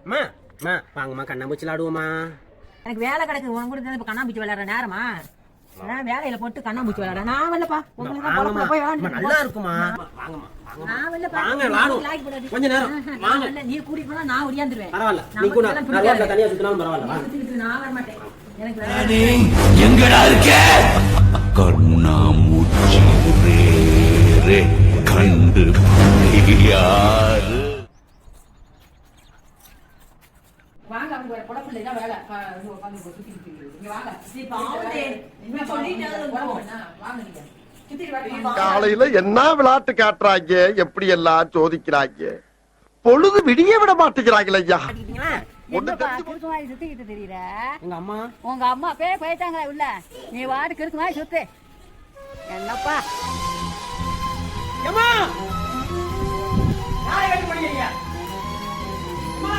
அம்மா அம்மா வாங்கம்மா கண்ணாம்பூச்சி விளாடுவோமா? எனக்கு வேலை கிடக்கு. உன் கூட இப்ப கண்ணாம்பூச்சி விளையாடுற நேரமா? வேலையில போட்டு கண்ணாம்பூச்சி விளையாட நான் வரலப்பா. நல்லா இருக்குமா? வாங்கம்மா நான் வரலப்பா. வாங்க விளாடுவோம். கொஞ்ச நேரம் வாங்க. நீ கூட்டிட்டு போனா நான் ஓடியாந்துருவேன். பரவாயில்ல, நீ கூட நான் ரோட்ல தனியா சுத்தினாலும் பரவாயில்ல. நான் வர மாட்டேன். எனக்கு எங்கடா இருக்க? கண்ணாமூச்சி ரே கண்டு யாரு? வாங்க அவங்க ஒரு குழப்பம் இல்ல வேலை உட்காந்து சுத்திட்டு இங்க வாங்க. காலையில என்ன விளையாட்டு காட்டுறாங்க, எப்படி எல்லாம் சோதிக்கிறாங்க. பொழுது விடிய விட மாட்டேங்கிறாங்களே ஐயா. சுத்திக்கிட்டு தெரியல. எங்க அம்மா உங்க அம்மா போயிட்டாங்களா உள்ள? நீ வாடு கிறுக்கு மாதிரி சுத்து. என்னப்பா அம்மா யாரை வெட்டி பண்ணீங்க? அம்மா